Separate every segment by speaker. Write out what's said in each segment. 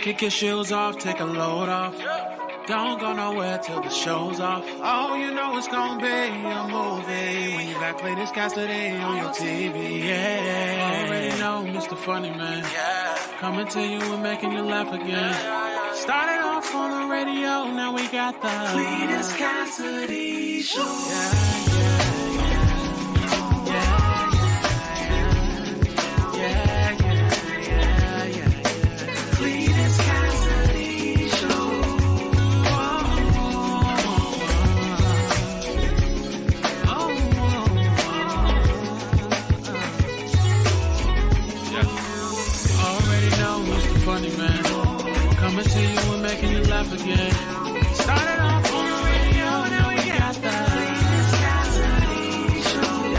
Speaker 1: Kick your shoes off, take a load off. Don't go nowhere till the show's off. Oh, you know it's gonna be a movie when you got Cletus Cassidy on your TV. Yeah, already know Mr. Funny Man. Coming to you and making you laugh again. Started off on the radio, now we got the Cletus Cassidy Show. Funny Man, coming to you and making you laugh again. Started off on the radio, now we got the Cletus Cassidy Show.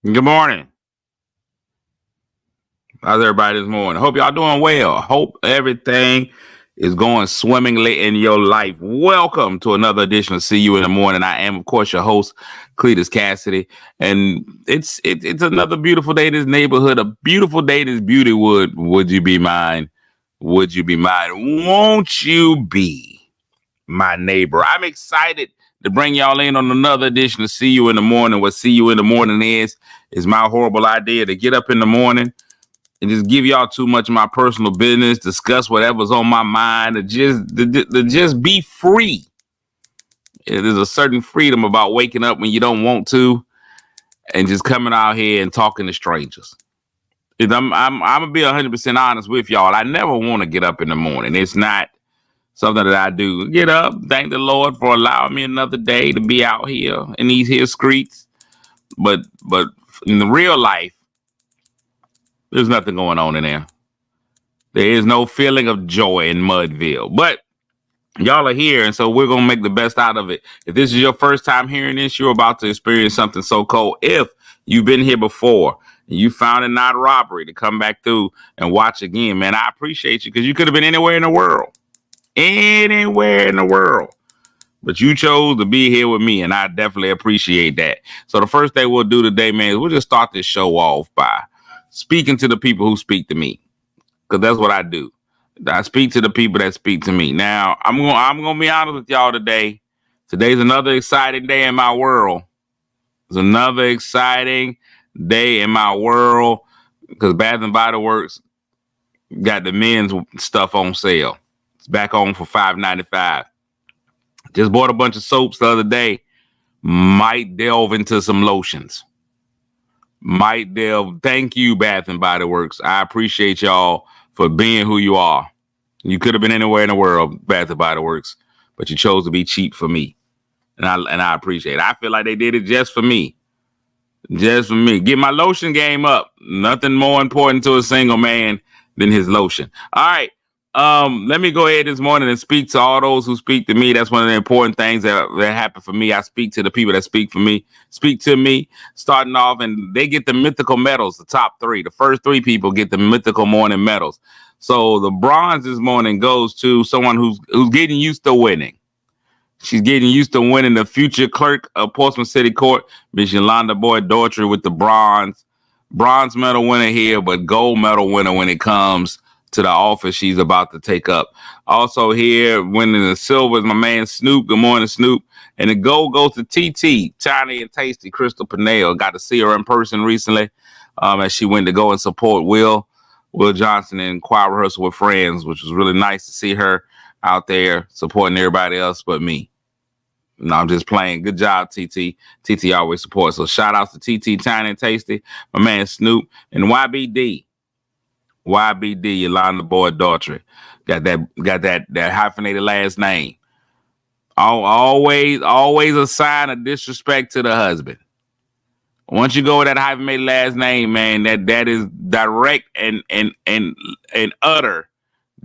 Speaker 2: Good morning. How's everybody this morning? Hope y'all doing well. Hope everything is going swimmingly in your life. Welcome to another edition of See You in the Morning. I am, of course, your host, Cletus Cassidy. And it's another beautiful day in this neighborhood, a beautiful day in this Beautywood. Would you be mine? Would you be mine? Won't you be my neighbor? I'm excited to bring y'all in on another edition of See You in the Morning. What See You in the Morning is my horrible idea to get up in the morning and just give y'all too much of my personal business, discuss whatever's on my mind, to just be free. There's a certain freedom about waking up when you don't want to and just coming out here and talking to strangers. I'm going to be 100% honest with y'all. I never want to get up in the morning. It's not something that I do. Get up, thank the Lord for allowing me another day to be out here in these here streets. But in the real life, there's nothing going on in there. There is no feeling of joy in Mudville. But y'all are here, and so we're going to make the best out of it. If this is your first time hearing this, you're about to experience something so cold. If you've been here before and you found it not robbery to come back through and watch again, man, I appreciate you because you could have been anywhere in the world. Anywhere in the world. But you chose to be here with me, and I definitely appreciate that. So the first thing we'll do today, man, is we'll just start this show off by speaking to the people who speak to me, because that's what I do. I speak to the people that speak to me. Now, I'm gonna be honest with y'all today. Today's another exciting day in my world. It's another exciting day in my world because Bath and Body Works got the men's stuff on sale. It's back on for $5.95. Just bought a bunch of soaps the other day. Might delve into some lotions. Thank you, Bath and Body Works. I appreciate y'all for being who you are. You could have been anywhere in the world, Bath and Body Works, but you chose to be cheap for me. And I appreciate it. I feel like they did it just for me. Just for me. Get my lotion game up. Nothing more important to a single man than his lotion. All right. Let me go ahead this morning and speak to all those who speak to me. That's one of the important things that happen for me. I speak to the people that speak to me, starting off, and they get the mythical medals, the top three. The first three people get the mythical morning medals. So the bronze this morning goes to someone who's getting used to winning. She's getting used to winning. The future clerk of Portsmouth City Court, Ms. Yolanda Boyd Daughtry, with the bronze medal winner here, but gold medal winner when it comes to the office she's about to take up. Also here, winning the silver is my man Snoop. Good morning, Snoop. And the gold goes to TT, Tiny and Tasty, Crystal Pinell. Got to see her in person recently as she went to go and support Will Johnson in choir rehearsal with friends, which was really nice to see her out there supporting everybody else but me. No, I'm just playing. Good job, TT. TT always supports. So shout outs to TT, Tiny and Tasty, my man Snoop, and YBD, Yolanda Boyd Daughtry. Got that hyphenated last name. Always a sign of disrespect to the husband. Once you go with that hyphenated last name, man, that is direct and utter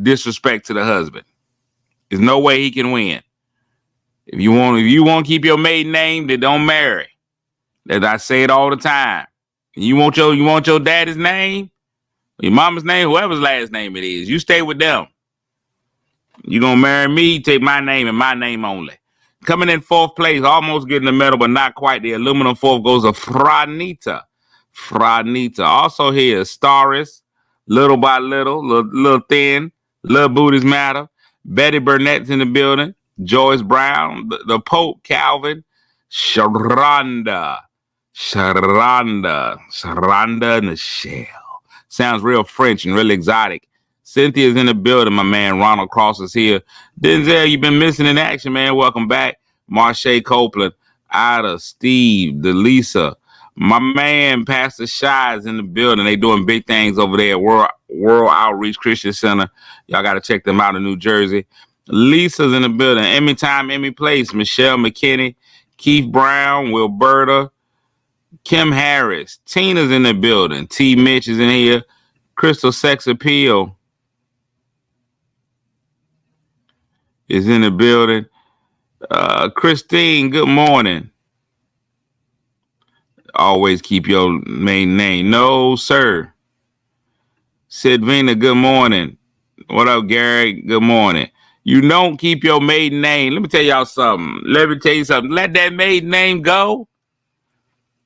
Speaker 2: disrespect to the husband. There's no way he can win. If you want to keep your maiden name, then don't marry. As I say it all the time. You want your daddy's name, your mama's name, whoever's last name it is. You stay with them. You gonna marry me? Take my name and my name only. Coming in fourth place, almost getting the medal, but not quite. The aluminum fourth goes to Franita. Franita. Also here, Staris, little by little, little thin, little booties matter. Betty Burnett's in the building. Joyce Brown, the Pope, Calvin, Sharonda, Nichelle. Sounds real French and really exotic. Cynthia's in the building. My man Ronald Cross is here. Denzel, you've been missing in action, man. Welcome back. Marsha Copeland, Ida, Steve, Delisa. My man Pastor Shy is in the building. They doing big things over there at World Outreach Christian Center. Y'all got to check them out in New Jersey. Lisa's in the building. Emmy Time, Emmy Place. Michelle McKinney, Keith Brown, Wilberta, Kim Harris. Tina's in the building. T. Mitch is in here. Crystal Sex Appeal is in the building. Christine, good morning. Always keep your main name. No, sir. Sidvina, good morning. What up, Gary? Good morning. You don't keep your maiden name. Let me tell y'all something. Let that maiden name go.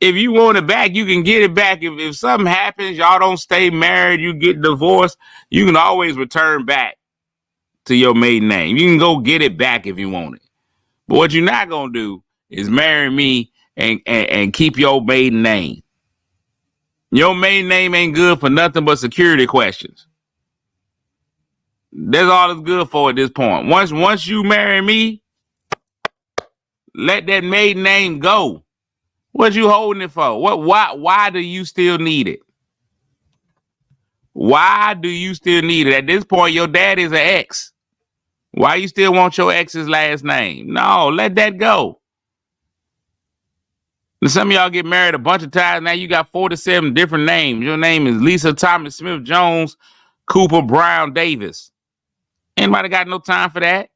Speaker 2: If you want it back, you can get it back. If something happens, y'all don't stay married, you get divorced, you can always return back to your maiden name. You can go get it back if you want it. But what you're not going to do is marry me and keep your maiden name. Your maiden name ain't good for nothing but security questions. That's all it's good for at this point. Once you marry me, let that maiden name go. What you holding it for? Why do you still need it? Why do you still need it? At this point, your dad is an ex. Why you still want your ex's last name? No, let that go. And some of y'all get married a bunch of times. Now you got 47 different names. Your name is Lisa Thomas Smith Jones Cooper Brown Davis. Anybody got no time for that?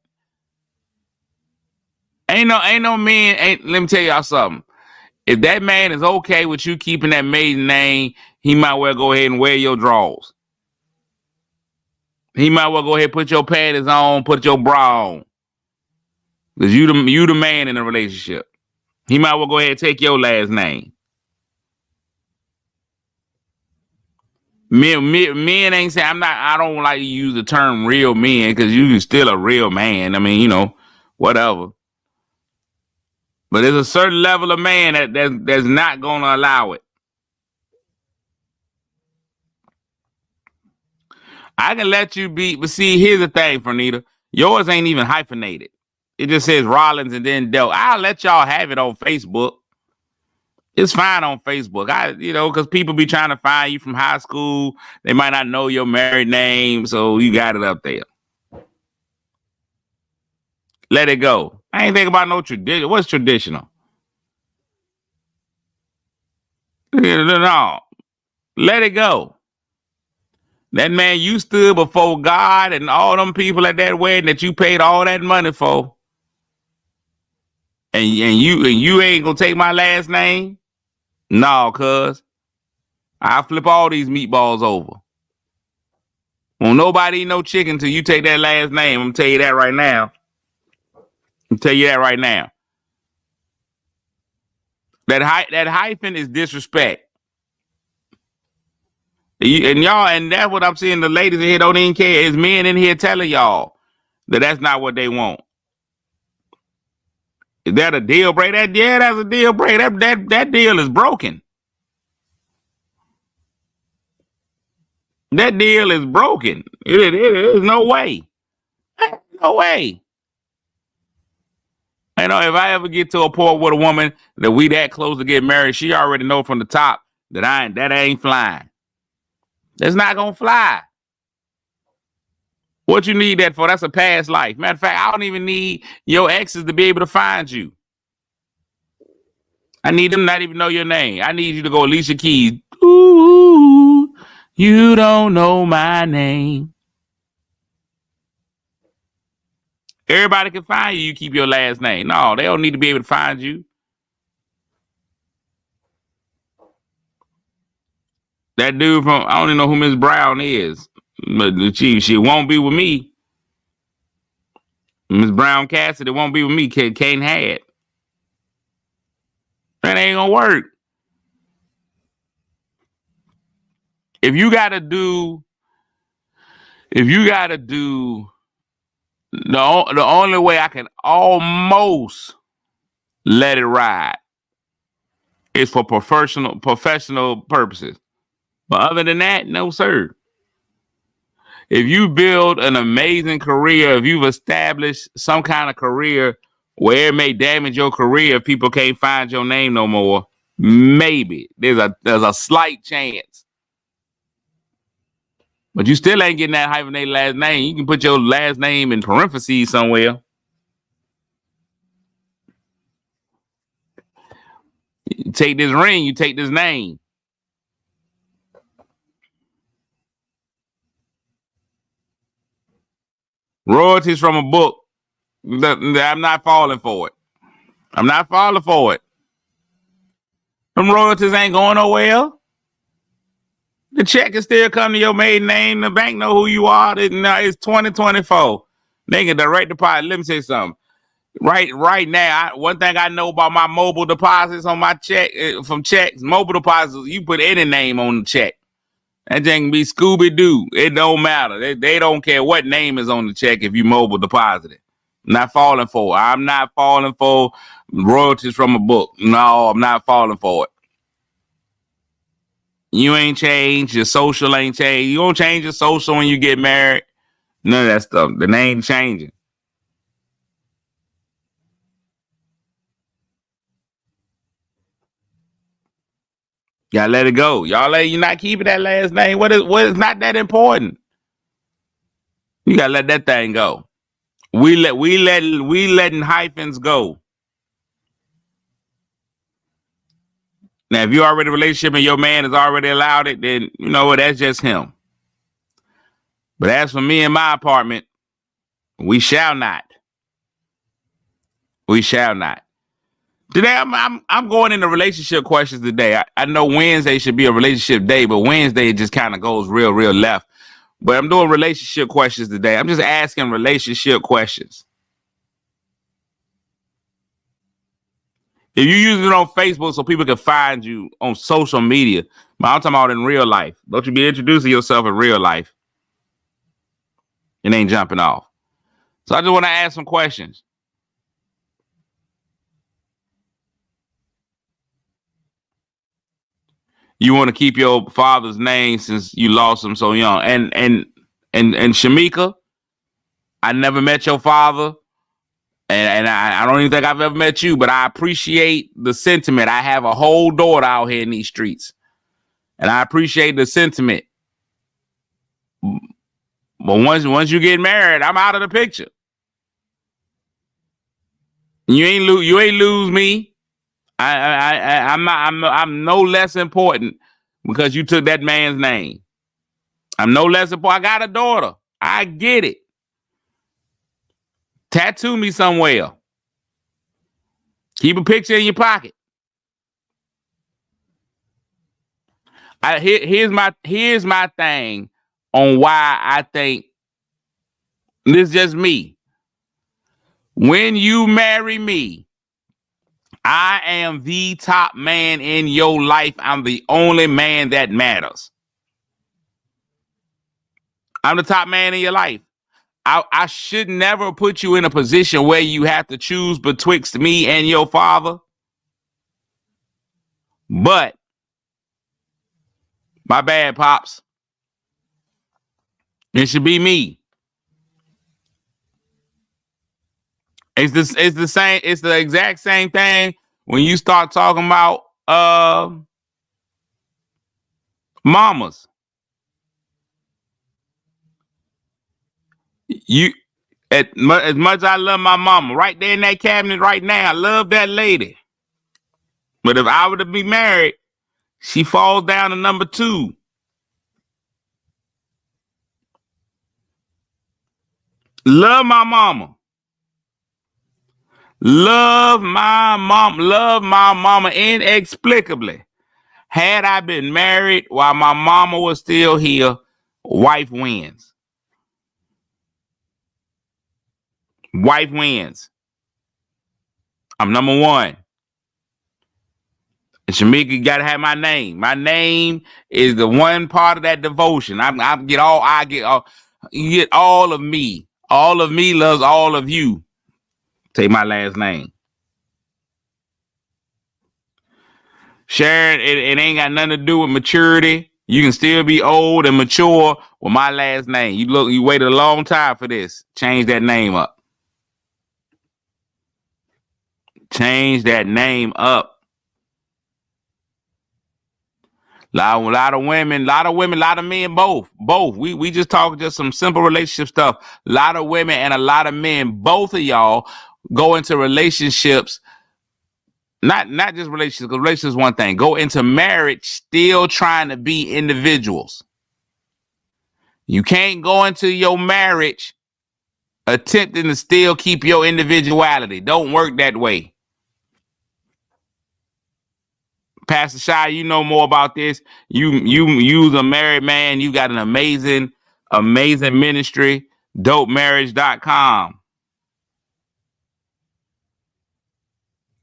Speaker 2: Ain't no man. Let me tell y'all something. If that man is okay with you keeping that maiden name, he might well go ahead and wear your drawers. He might well go ahead and put your panties on, put your bra on. Because you the man in the relationship. He might well go ahead and take your last name. Men ain't saying, I don't like to use the term real men because you still a real man. I mean, whatever. But there's a certain level of man that's not going to allow it. I can let you be, but see, here's the thing, Fernita. Yours ain't even hyphenated. It just says Rollins and then Del. I'll let y'all have it on Facebook. It's fine on Facebook. Because people be trying to find you from high school. They might not know your married name, so you got it up there. Let it go. I ain't thinking about no tradition. What's traditional? No. Let it go. That man, you stood before God and all them people at that wedding that you paid all that money for. And you ain't gonna take my last name? No, cuz. I'll flip all these meatballs over. Won't nobody eat no chicken till you take that last name. I'm gonna tell you that right now. That hyphen is disrespect. And that's what I'm seeing. The ladies in here don't even care. It's men in here telling y'all that that's not what they want. Is that a deal breaker? That's a deal breaker. That deal is broken. That deal is broken. There's no way. No way. If I ever get to a point with a woman that we that close to get married, she already know from the top that ain't flying. That's not gonna fly. What you need that for? That's a past life. Matter of fact, I don't even need your exes to be able to find you. I need them not even know your name. I need you to go Alicia Keys. Ooh, you don't know my name. Everybody can find you. You keep your last name. No, they don't need to be able to find you. That dude from, I don't even know who Miss Brown is, but she won't be with me. Miss Brown Cassidy won't be with me. Can't have it. That ain't gonna work. If you gotta do the only way I can almost let it ride is for professional purposes. But other than that, no sir. If you build an amazing career, if you've established some kind of career where it may damage your career if people can't find your name no more, maybe there's a slight chance. But you still ain't getting that hyphenated last name. You can put your last name in parentheses somewhere. You take this ring, you take this name. Royalties from a book. I'm not falling for it. I'm not falling for it. Them royalties ain't going nowhere. The check can still come to your maiden name. The bank know who you are. It's 2024. They can direct deposit. Let me say something. Right now, one thing I know about my mobile deposits on my check from checks, mobile deposits, you put any name on the check. That thing can be Scooby Doo. It don't matter. They don't care what name is on the check if you mobile deposit it. Not falling for it. I'm not falling for royalties from a book. No, I'm not falling for it. You ain't changed. Your social ain't changed. You don't change your social when you get married. None of that stuff. The name changing. Y'all let it go. You're not keeping that last name. What is not that important? You gotta let that thing go. We letting hyphens go. Now, if you're already in a relationship and your man has already allowed it, then you know what, that's just him. But as for me and my apartment, we shall not. We shall not. Today, I'm going into relationship questions today. I know Wednesday should be a relationship day, but Wednesday it just kind of goes real left. But I'm doing relationship questions today. I'm just asking relationship questions. If you use it on Facebook so people can find you on social media, but I'm talking about in real life. Don't you be introducing yourself in real life. It ain't jumping off. So I just want to ask some questions. You want to keep your father's name since you lost him so young. And Shamika, I never met your father. And I don't even think I've ever met you, but I appreciate the sentiment. I have a whole daughter out here in these streets. And I appreciate the sentiment. But once you get married, I'm out of the picture. You ain't lose me. I'm no less important because you took that man's name. I'm no less important. I got a daughter. I get it. Tattoo me somewhere. Keep a picture in your pocket. Here's my thing on why I think this is just me. When you marry me, I am the top man in your life. I'm the only man that matters. I'm the top man in your life. I should never put you in a position where you have to choose betwixt me and your father. But my bad, Pops. It should be me. It's the same. It's the exact same thing when you start talking about mamas. As much as I love my mama, right there in that cabinet right now, I love that lady. But if I were to be married, she falls down to number 2. Love my mama. Love my mama inexplicably. Had I been married while my mama was still here, wife wins. Wife wins. I'm number one. And Shamika, you gotta have my name. My name is the one part of that devotion. You get all of me. All of me loves all of you. Take my last name. Sharon, it ain't got nothing to do with maturity. You can still be old and mature with my last name. You waited a long time for this. Change that name up. Change that name up. Lot of women, lot of men, both. We just talk just some simple relationship stuff. A lot of women and a lot of men, both of y'all go into relationships, not just relationships, because relationships is one thing. Go into marriage still trying to be individuals. You can't go into your marriage attempting to still keep your individuality. Don't work that way. Pastor Shy, you know more about this. You's a married man. You got an amazing ministry. DopeMarriage.com.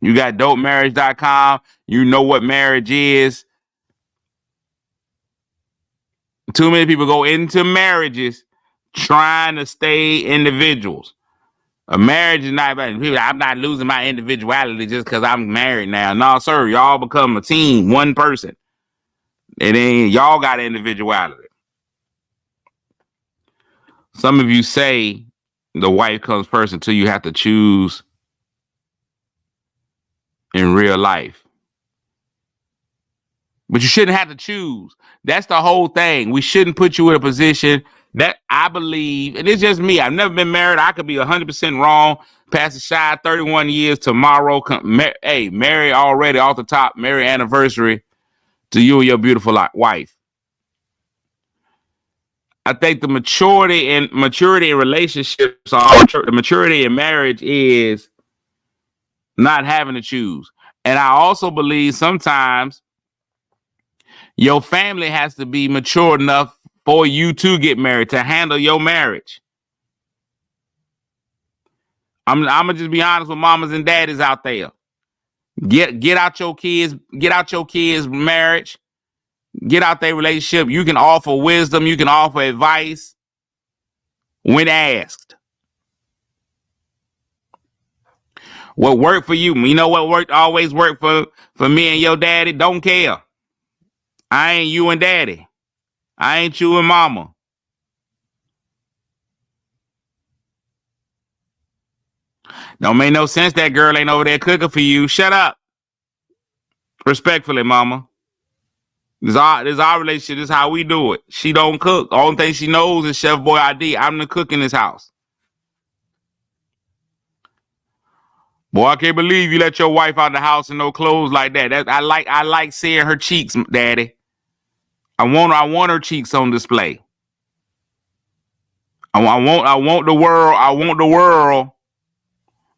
Speaker 2: You got DopeMarriage.com. You know what marriage is. Too many people go into marriages trying to stay individuals. A marriage is not about people. I'm not losing my individuality just because I'm married now. No, sir. Y'all become a team, one person. It ain't y'all got individuality. Some of you say the wife comes first until you have to choose in real life. But you shouldn't have to choose. That's the whole thing. We shouldn't put you in a position that I believe, and it's just me. I've never been married. I could be 100% wrong. Pastor Shy, 31 years tomorrow. Marry already off the top. Marry anniversary to you and your beautiful wife. I think the maturity in relationships, the maturity in marriage is not having to choose. And I also believe sometimes your family has to be mature enough for you to get married, to handle your marriage. I'm gonna just be honest with mamas and daddies out there. Get out your kids' marriage. Get out their relationship. You can offer wisdom. You can offer advice when asked. What worked for you? You know what always worked for me and your daddy? Don't care. I ain't you and daddy. I ain't you and mama. Don't make no sense that girl ain't over there cooking for you. Shut up. Respectfully, mama. This is our relationship. This is how we do it. She don't cook. The only thing she knows is Chef Boyardee. I'm the cook in this house. Boy, I can't believe you let your wife out the house in no clothes like that. I like seeing her cheeks, daddy. I want her cheeks on display. I want the world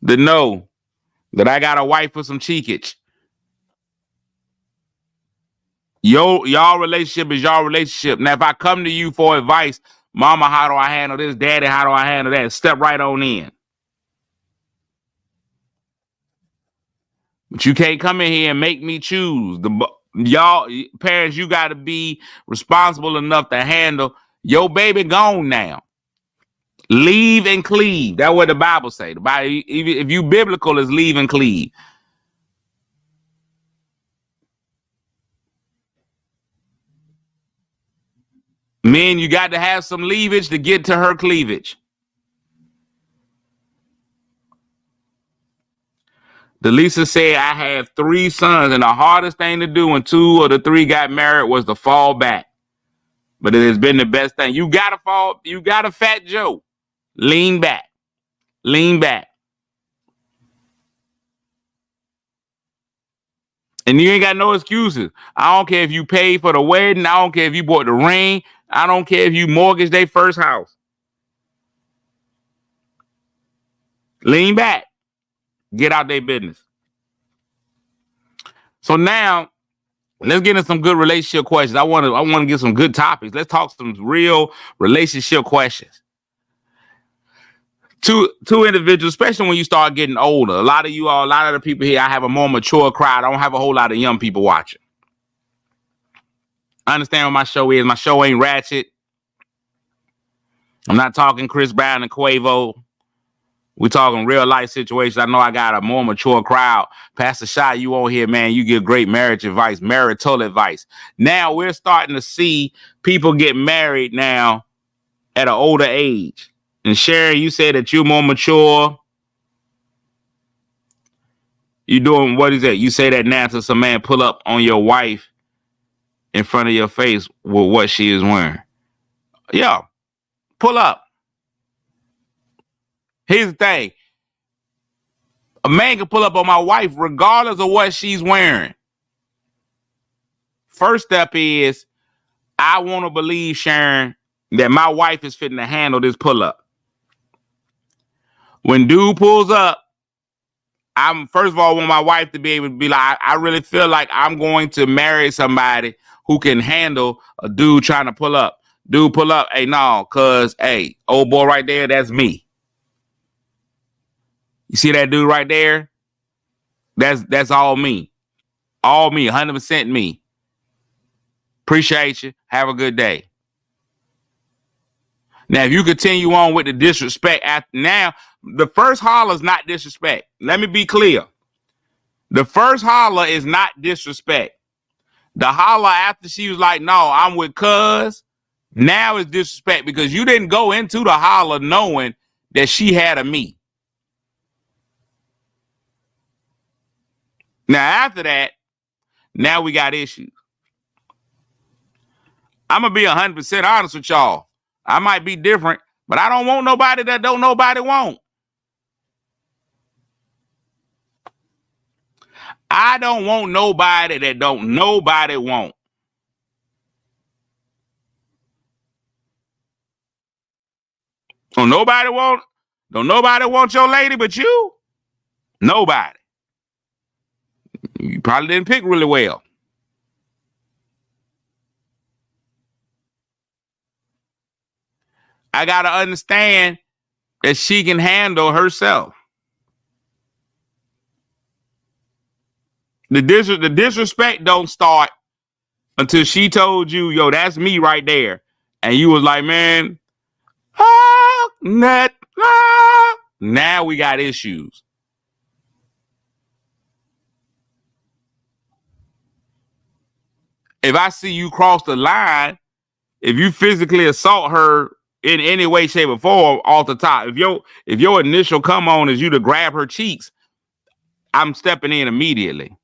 Speaker 2: to know that I got a wife with some cheekage. Y'all relationship is y'all relationship. Now, if I come to you for advice, mama, how do I handle this? Daddy, how do I handle that? Step right on in. But you can't come in here and make me choose. Y'all parents, you got to be responsible enough to handle your baby gone now. Leave and cleave. That's what the Bible say. The Bible, if you biblical, is leave and cleave. Men, you got to have some leavage to get to her cleavage. Delisa said, I have 3 sons, and the hardest thing to do when 2 of the 3 got married was to fall back. But it has been the best thing. You got a fat Joe. Lean back. Lean back. And you ain't got no excuses. I don't care if you paid for the wedding. I don't care if you bought the ring. I don't care if you mortgaged their first house. Lean back. Get out their business. So now, let's get into some good relationship questions. I want to get some good topics. Let's talk some real relationship questions. two individuals, especially when you start getting older. A lot of the people here, I have a more mature crowd. I don't have a whole lot of young people watching. I understand what my show is. My show ain't ratchet. I'm not talking Chris Brown and Quavo. We're talking real life situations. I know I got a more mature crowd. Pastor Shy, you on here, man. You give great marriage advice, marital advice. Now we're starting to see people get married now at an older age. And Sharon, you said that you're more mature. You doing, what is that? You say that now to some man pull up on your wife in front of your face with what she is wearing. Yeah, pull up. Here's the thing. A man can pull up on my wife regardless of what she's wearing. First step is, I want to believe, Sharon, that my wife is fitting to handle this pull up. When dude pulls up, I'm first of all want my wife to be able to be like, I really feel like I'm going to marry somebody who can handle a dude trying to pull up. Dude pull up, hey, no, cause hey, old boy right there, that's me. You see that dude right there? That's all me. All me, 100% me. Appreciate you. Have a good day. Now, if you continue on with the disrespect, now, the first holler is not disrespect. Let me be clear. The first holler is not disrespect. The holler after she was like, no, I'm with cuz, now is disrespect because you didn't go into the holler knowing that she had a me. Now, after that, now we got issues. I'm going to be 100% honest with y'all. I might be different, but I don't want nobody that don't nobody want. I don't want nobody that don't nobody want. Don't nobody want your lady but you? Nobody. You probably didn't pick really well. I got to understand that she can handle herself. The disrespect don't start until she told you, yo, that's me right there. And you was like, man, now we got issues. If I see you cross the line, if you physically assault her in any way, shape, or form off the top, if your initial come on is you to grab her cheeks, I'm stepping in immediately.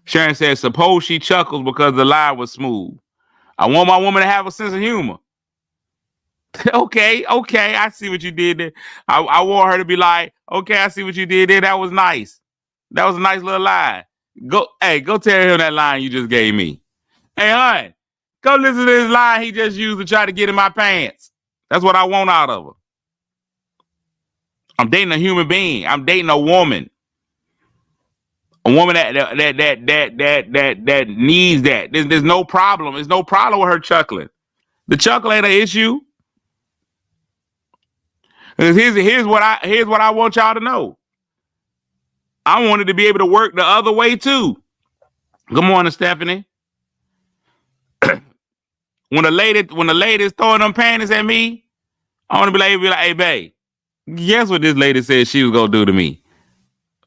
Speaker 2: Sharon said, suppose she chuckles because the line was smooth. I want my woman to have a sense of humor. Okay, I see what you did there. I want her to be like, okay, I see what you did there. That was nice. That was a nice little line. Go tell him that line you just gave me. Hey, hon, go listen to this line he just used to try to get in my pants. That's what I want out of her. I'm dating a human being. I'm dating a woman. A woman that needs that. There's no problem. There's no problem with her chuckling. The chuckle ain't an issue. Here's what I want y'all to know. I wanted to be able to work the other way too. Good morning, Stephanie. When the lady is throwing them panties at me, I want to be like, hey, babe, guess what this lady said she was gonna do to me?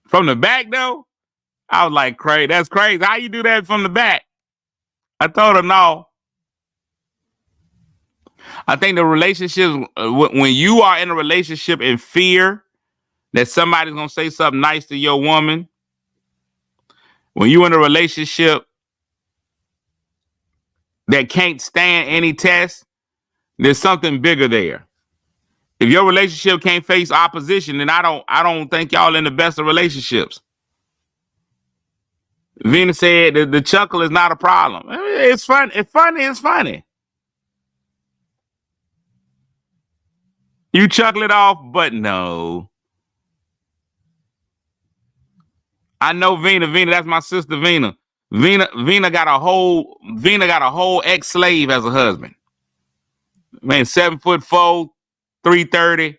Speaker 2: From the back though, I was like, crazy. That's crazy. How you do that from the back? I told her no. I think the relationship, when you are in a relationship in fear that somebody's gonna say something nice to your woman, when you're in a relationship that can't stand any test, there's something bigger there. If your relationship can't face opposition, then I don't think y'all in the best of relationships. Vina said the chuckle is not a problem. I mean, it's fun. It's funny. You chuckle it off, but no. I know Vina. That's my sister Vina. Vina got a whole ex-slave as a husband. Man, 7'4", 330,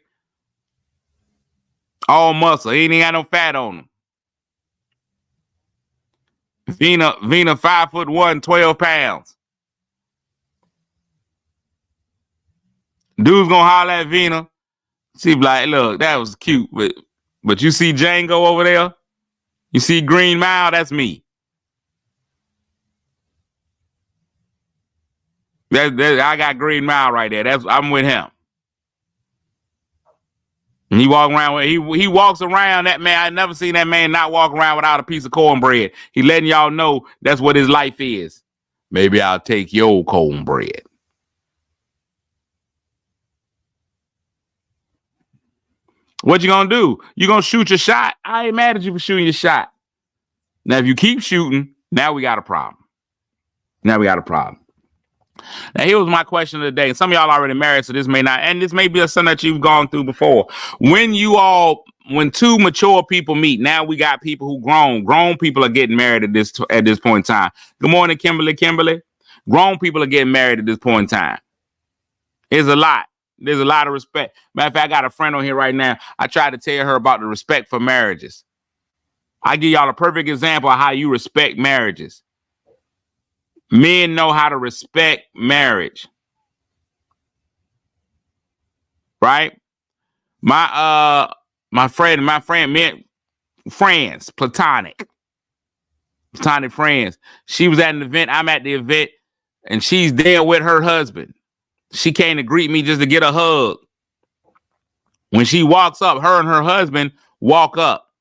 Speaker 2: all muscle. He ain't got no fat on him. Vina 5'1", 12 pounds. Dude's gonna holler at Vina. She be like, look, that was cute, but you see Django over there? You see Green Mile? That's me. I got Green Mile right there. I'm with him. And he walks around with he walks around, that man. I never seen that man not walk around without a piece of cornbread. He letting y'all know that's what his life is. Maybe I'll take your cornbread. What you gonna do? You gonna shoot your shot? I ain't mad at you for shooting your shot. Now, if you keep shooting, now we got a problem. Now, here was my question of the day. Some of y'all already married, so this may not, and this may be something that you've gone through before. When two mature people meet, now we got people who grown people are getting married at this point in time. Good morning, Kimberly. Grown people are getting married at this point in time. There's a lot of respect. Matter of fact, I got a friend on here right now. I tried to tell her about the respect for marriages. I give y'all a perfect example of how you respect marriages. Men know how to respect marriage. Right? My friend, friends, platonic friends. She was at an event. I'm at the event, and she's there with her husband. She came to greet me just to get a hug. When she walks up, her and her husband walk up.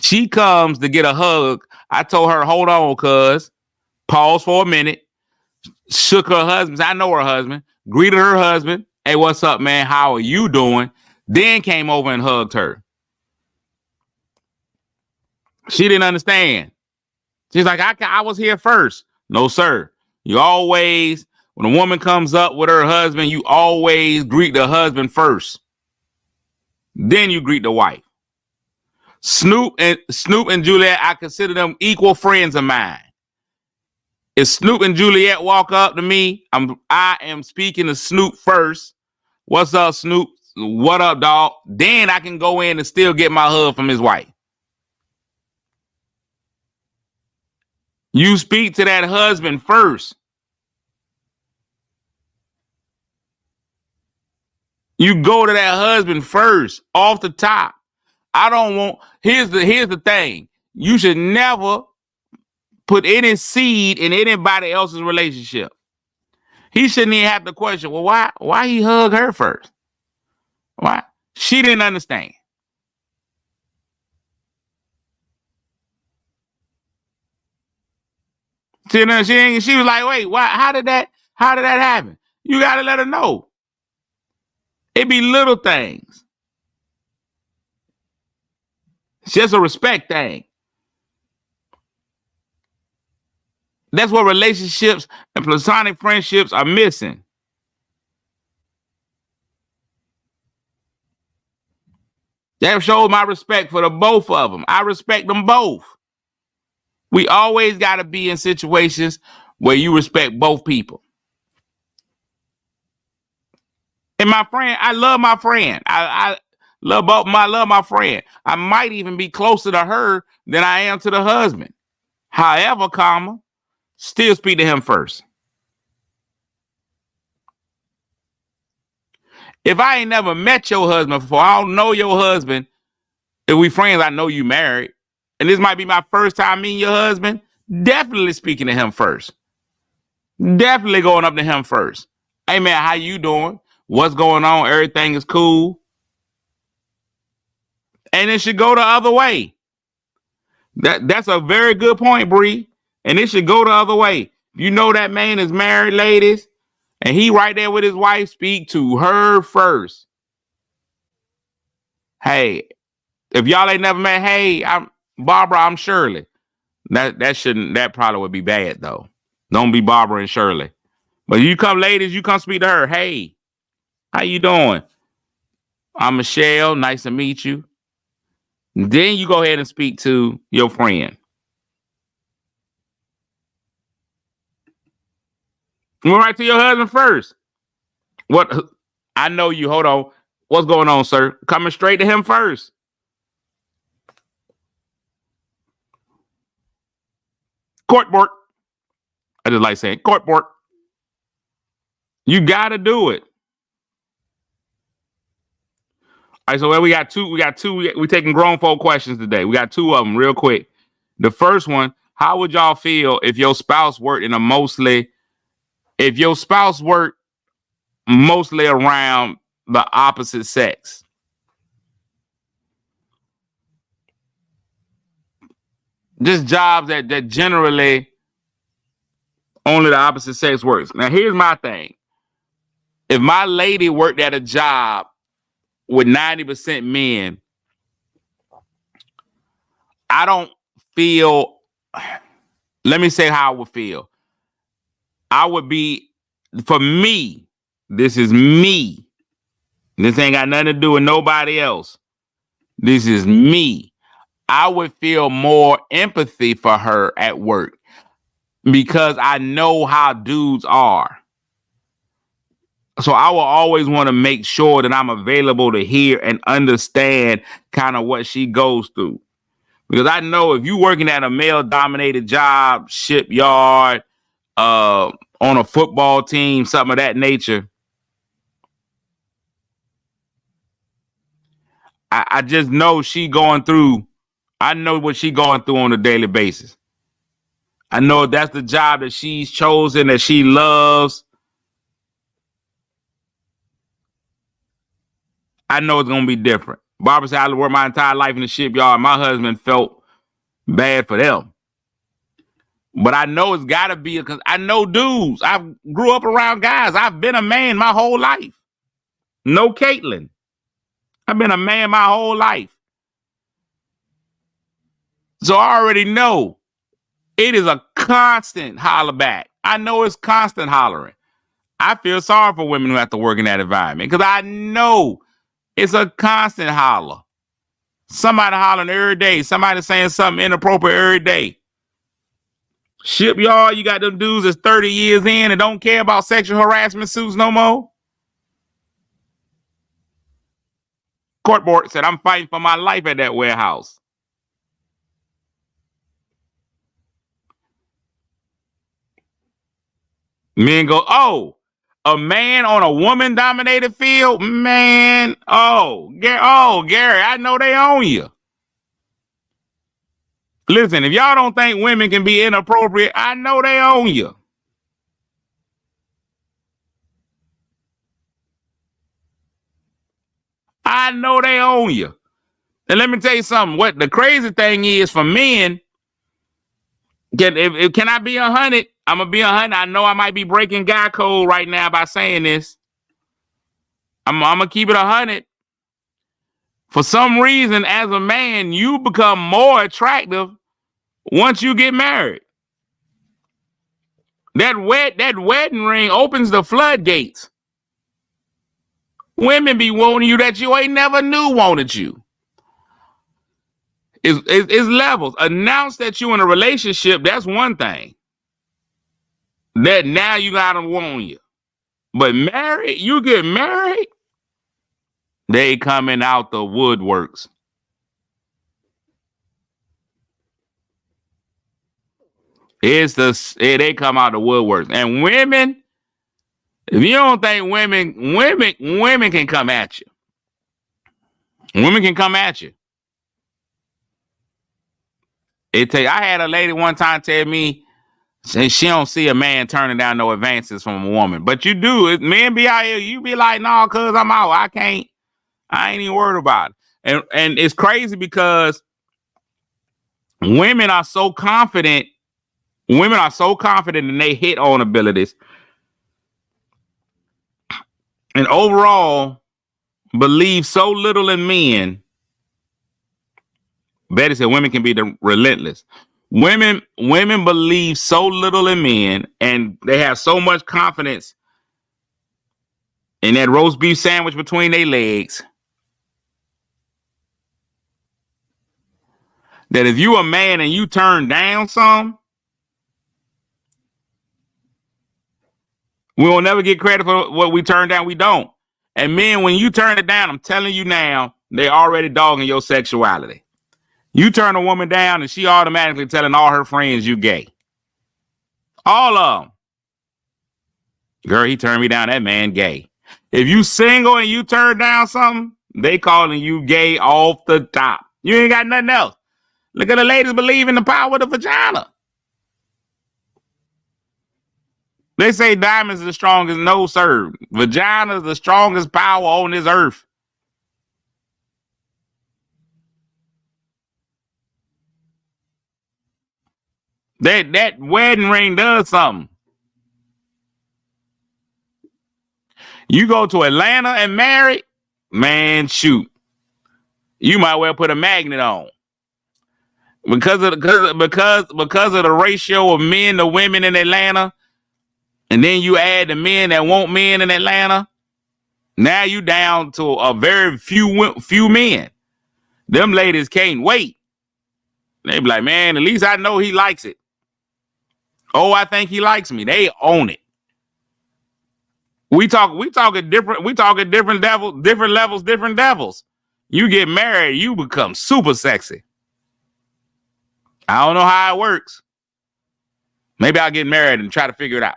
Speaker 2: She comes to get a hug. I told her, hold on, cuz. Pause for a minute. Shook her husband. I know her husband. Greeted her husband. Hey, what's up, man? How are you doing? Then came over and hugged her. She didn't understand. She's like, I was here first. No, sir. You always, when a woman comes up with her husband, you always greet the husband first. Then you greet the wife. Snoop and Juliet, I consider them equal friends of mine. If Snoop and Juliet walk up to me, I am speaking to Snoop first. What's up, Snoop? What up, dog? Then I can go in and still get my hug from his wife. You speak to that husband first. You go to that husband first, off the top. Here's the thing. You should never put any seed in anybody else's relationship. He shouldn't even have to question, well, why he hug her first? Why? She didn't understand. She was like, wait, why? How did that happen? You got to let her know. It be little things. It's just a respect thing. That's what relationships and platonic friendships are missing. That shows my respect for the both of them. I respect them both. We always got to be in situations where you respect both people. And my friend, I love my friend. I love my friend. I might even be closer to her than I am to the husband. However, still speak to him first. If I ain't never met your husband before, I don't know your husband. If we friends, I know you married. And this might be my first time meeting your husband. Definitely speaking to him first. Definitely going up to him first. Hey, man, how you doing? What's going on? Everything is cool. And it should go the other way. That's a very good point, Bree. And it should go the other way. You know that man is married, ladies, and he right there with his wife. Speak to her first. Hey, if y'all ain't never met, hey, I'm Barbara, I'm Shirley. That probably would be bad though. Don't be Barbara and Shirley. But you come, ladies, you come speak to her. Hey, how you doing? I'm Michelle. Nice to meet you. Then you go ahead and speak to your friend. Go right to your husband first. What? I know you. Hold on. What's going on, sir? Coming straight to him first. Court work. I just like saying court work. You got to do it. All right, so we got two. We taking grown folk questions today. We got two of them real quick. The first one, how would y'all feel if your spouse worked mostly around the opposite sex? Just jobs that generally only the opposite sex works. Now, here's my thing. If my lady worked at a job with 90% men, I don't feel, let me say how I would feel. I would be, for me, this is me. This ain't got nothing to do with nobody else. This is me. I would feel more empathy for her at work because I know how dudes are. So I will always want to make sure that I'm available to hear and understand kind of what she goes through. Because I know if you working at a male-dominated job, shipyard, on a football team, something of that nature, I just know she going through. I know what she going through on a daily basis. I know that's the job that she's chosen, that she loves. I know it's going to be different. Barbara said, I worked my entire life in the shipyard. My husband felt bad for them. But I know it's got to be because I know dudes. I grew up around guys. I've been a man my whole life. No Caitlin. I've been a man my whole life. So I already know it is a constant holler back. I know it's constant hollering. I feel sorry for women who have to work in that environment because I know it's a constant holler. Somebody hollering every day. Somebody saying something inappropriate every day. Shipyard, you got them dudes that's 30 years in and don't care about sexual harassment suits no more. Court board said, I'm fighting for my life at that warehouse. Men go, oh, a man on a woman-dominated field? Man, Gary, I know they own you. Listen, if y'all don't think women can be inappropriate, I know they own you. I know they own you. And let me tell you something. What the crazy thing is for men, can I be 100? I'm going to be 100. I know I might be breaking guy code right now by saying this. I'm going to keep it 100. For some reason, as a man, you become more attractive once you get married. That wedding ring opens the floodgates. Women be wanting you that you ain't never knew wanted you. It's levels. Announce that you in a relationship, that's one thing. That now you got them want you. But married, you get married, they coming out the woodworks. They come out the woodworks. And women, if you don't think women can come at you. Women can come at you. I had a lady one time tell me she don't see a man turning down no advances from a woman. But you do. Men be out here, you be like, no, cuz I'm out. I ain't even worried about it. And it's crazy because women are so confident. Women are so confident in their hit on abilities. And overall, believe so little in men. Betty said women can be relentless. Women believe so little in men, and they have so much confidence in that roast beef sandwich between their legs that if you a man and you turn down some, We will never get credit for what we turn down. We don't. And men, when you turn it down, I'm telling you now, they already dogging your sexuality. You turn a woman down and she automatically telling all her friends you gay. All of them. Girl, he turned me down. That man gay. If you single and you turn down something, they calling you gay off the top. You ain't got nothing else. Look at the ladies believe in the power of the vagina. They say diamonds are the strongest. No, sir. Vagina is the strongest power on this earth. That wedding ring does something. You go to Atlanta and marry, man, shoot. You might well put a magnet on. Because of the ratio of men to women in Atlanta, and then you add the men that want men in Atlanta, now you down to a very few men. Them ladies can't wait. They be like, man, at least I know he likes it. Oh, I think he likes me. They own it. We talking different levels, different devils. You get married, you become super sexy. I don't know how it works. Maybe I'll get married and try to figure it out.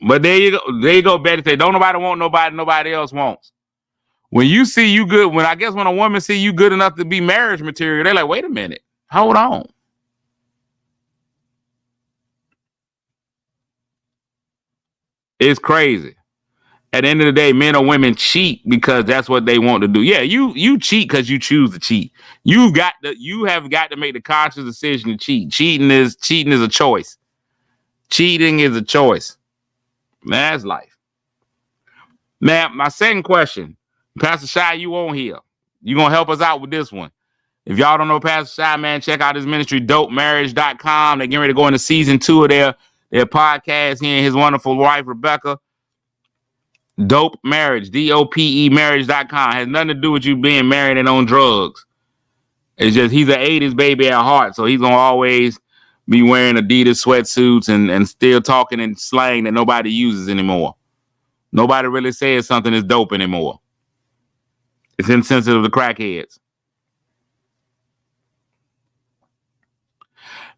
Speaker 2: But there you go. There you go, Betty. Say, don't nobody want nobody else wants. When you see you good, when a woman see you good enough to be marriage material, they're like, wait a minute, hold on. It's crazy. At the end of the day, men or women cheat because that's what they want to do. Yeah, you cheat because you choose to cheat. You have got to make the conscious decision to cheat. Cheating is a choice. Cheating is a choice. Man, that's life. Now, my second question, Pastor Shy, you on here. You gonna help us out with this one. If y'all don't know Pastor Shy, man, check out his ministry, dopemarriage.com. They're getting ready to go into season 2 of their podcast. He and his wonderful wife, Rebecca. Dope Marriage, DOPE marriage.com. Has nothing to do with you being married and on drugs. It's just he's an 80s baby at heart, so he's gonna always be wearing Adidas sweatsuits and still talking in slang that nobody uses anymore. Nobody really says something is dope anymore. It's insensitive to crackheads.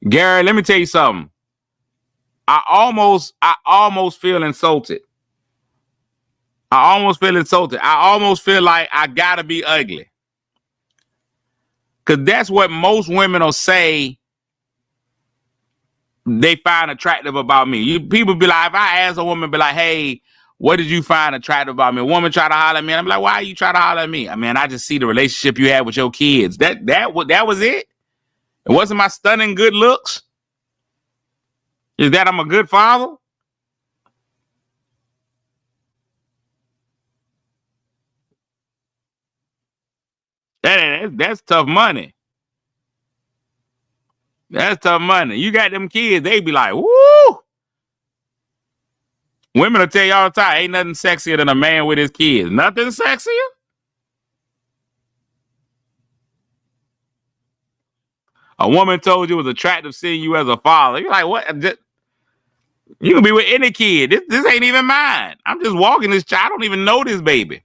Speaker 2: Gary, let me tell you something. I almost feel insulted. I almost feel like I gotta be ugly. Because that's what most women will say they find attractive about me. People be like, if I ask a woman, be like, hey, what did you find attractive about me? A woman try to holler at me, and I'm like, why are you trying to holler at me? I mean, I just see the relationship you had with your kids. That was it? It wasn't my stunning good looks? Is that I'm a good father? That's tough money. That's tough money. You got them kids, they be like, woo! Women will tell you all the time, ain't nothing sexier than a man with his kids. Nothing sexier? A woman told you it was attractive seeing you as a father. You're like, what? You can be with any kid. This ain't even mine. I'm just walking this child. I don't even know this baby.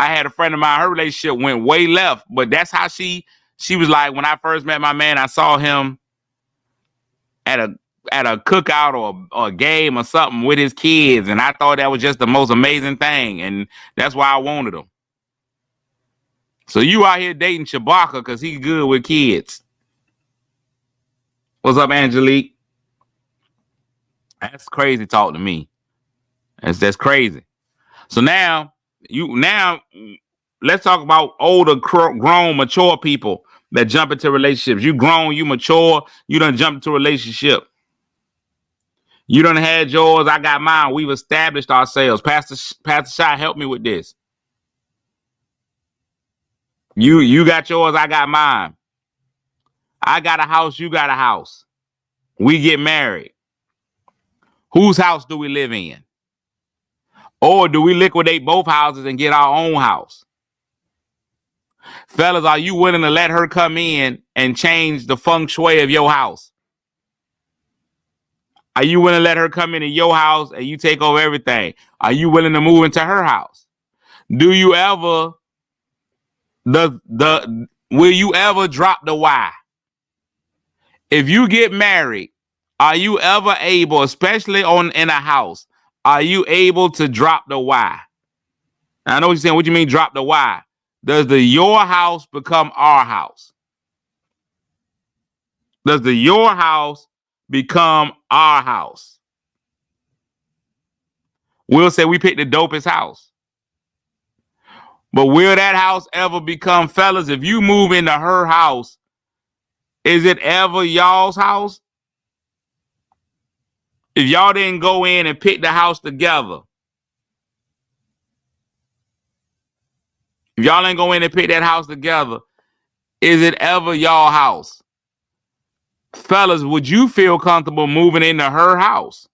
Speaker 2: I had a friend of mine, her relationship went way left, but that's how she was like, when I first met my man, I saw him at a cookout or a game or something with his kids, and I thought that was just the most amazing thing, and that's why I wanted him. So you out here dating Chewbacca because he's good with kids. What's up, Angelique? That's crazy talk to me. That's crazy. So now let's talk about older, grown, mature people that jump into relationships. You grown, you mature, you done jump into a relationship. You done had yours, I got mine. We've established ourselves. Pastor Shy, help me with this. You got yours, I got mine. I got a house, you got a house. We get married. Whose house do we live in? Or do we liquidate both houses and get our own house? Fellas, are you willing to let her come in and change the feng shui of your house? Are you willing to let her come into your house and you take over everything? Are you willing to move into her house? Do you ever will you ever drop the why? If you get married, are you ever able, especially in a house, are you able to drop the why? I know what you're saying. What do you mean drop the why? Does the your house become our house? Does the your house become our house? We'll say we picked the dopest house. But will that house ever become, fellas, if you move into her house, is it ever y'all's house? If y'all didn't go in and pick the house together, if y'all ain't go in and pick that house together, is it ever y'all house? Fellas, would you feel comfortable moving into her house?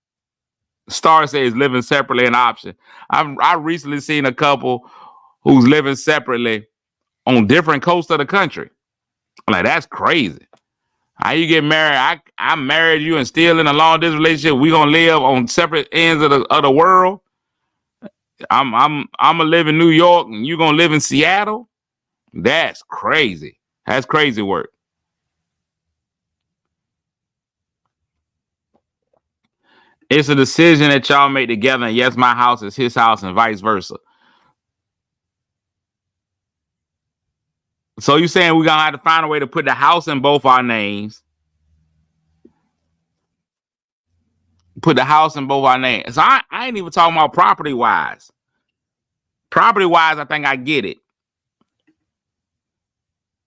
Speaker 2: Star says living separately an option. I recently seen a couple who's living separately on different coasts of the country. I'm like, that's crazy. How you get married? I married you and still in a long distance relationship. We gonna live on separate ends of the world. I'm gonna live in New York and you gonna live in Seattle. That's crazy. That's crazy work. It's a decision that y'all make together. And yes, my house is his house and vice versa. So you saying we're gonna have to find a way to put the house in both our names. Put the house in both our names. So I ain't even talking about property wise. Property wise, I think I get it.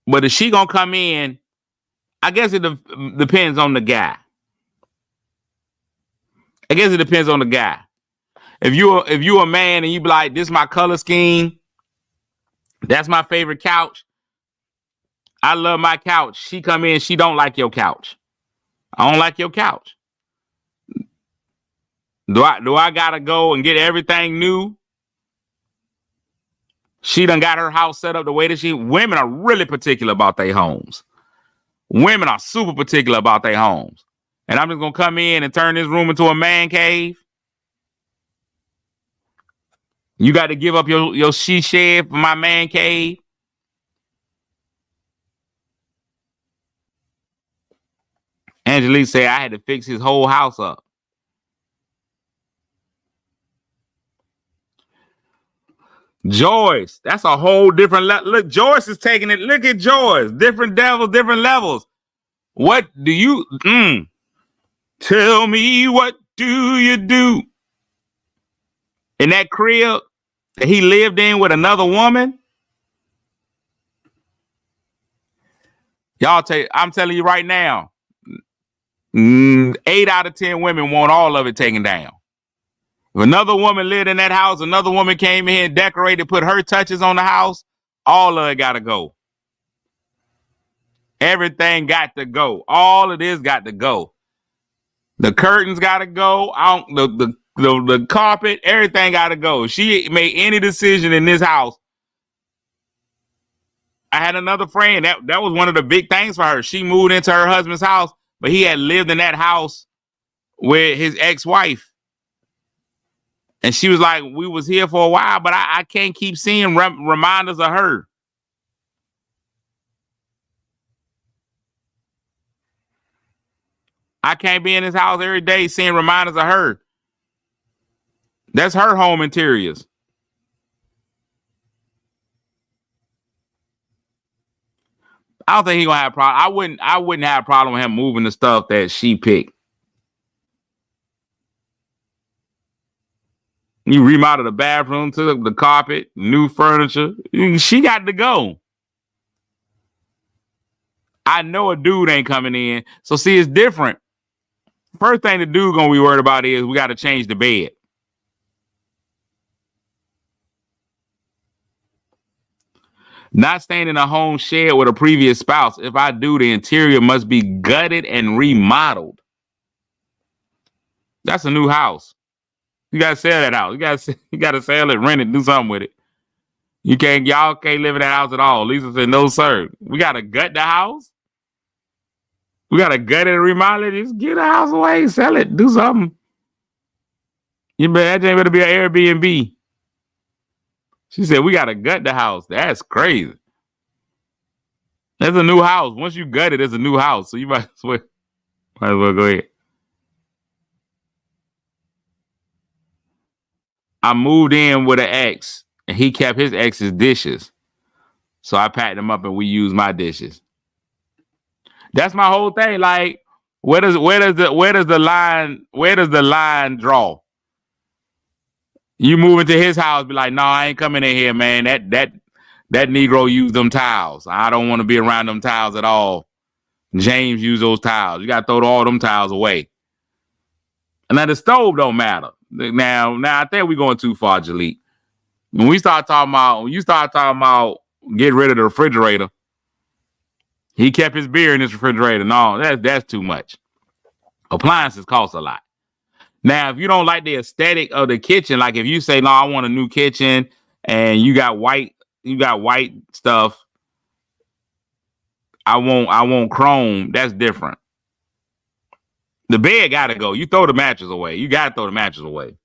Speaker 2: But if she gonna come in, I guess it depends on the guy. I guess it depends on the guy. If you a man and you be like, this is my color scheme, that's my favorite couch. I love my couch. She come in, she don't like your couch. I don't like your couch. Do I gotta go and get everything new? She done got her house set up the way that women are really particular about their homes. Women are super particular about their homes. And I'm just gonna come in and turn this room into a man cave. You got to give up your she shed for my man cave. Angelique said I had to fix his whole house up. Joyce, that's a whole different level. Look, Joyce is taking it. Look at Joyce. Different devils, different levels. What do you tell me, what do you do? In that crib that he lived in with another woman? I'm telling you right now, 8 out of 10 women want all of it taken down. If another woman lived in that house, another woman came in, decorated, put her touches on the house, all of it got to go. Everything got to go. All of this got to go. The curtains got to go. The carpet, everything got to go. She made any decision in this house. I had another friend that was one of the big things for her. She moved into her husband's house, but he had lived in that house with his ex-wife. And she was like, we was here for a while, but I can't keep seeing reminders of her. I can't be in his house every day seeing reminders of her. That's her home interiors. I don't think he's gonna have a problem. I wouldn't have a problem with him moving the stuff that she picked. You remodel the bathroom, to the carpet, new furniture. She got to go. I know a dude ain't coming in. So see, it's different. First thing the dude gonna be worried about is we got to change the bed. Not staying in a home shared with a previous spouse. If I do, the interior must be gutted and remodeled. That's a new house. You gotta sell that house. You gotta sell it, rent it, do something with it. Y'all can't live in that house at all. Lisa said, no, sir. We gotta gut the house. We gotta gut it and remodel it. Just get the house away, sell it, do something. That ain't better be an Airbnb. She said, we gotta gut the house. That's crazy. That's a new house. Once you gut it, it's a new house. So you might as well go ahead. I moved in with an ex, and he kept his ex's dishes. So I packed them up and we used my dishes. That's my whole thing. Like, where does the line draw? You move into his house, be like, no, I ain't coming in here, man. That Negro used them towels. I don't want to be around them towels at all. James used those towels. You got to throw all them towels away. And now the stove don't matter. Now I think we're going too far, Jalik. When you start talking about get rid of the refrigerator, he kept his beer in his refrigerator. No, that's too much. Appliances cost a lot. Now, if you don't like the aesthetic of the kitchen, like if you say, no, I want a new kitchen and you got white stuff, I want chrome, that's different. The bed gotta go. You throw the mattress away. You gotta throw the mattress away.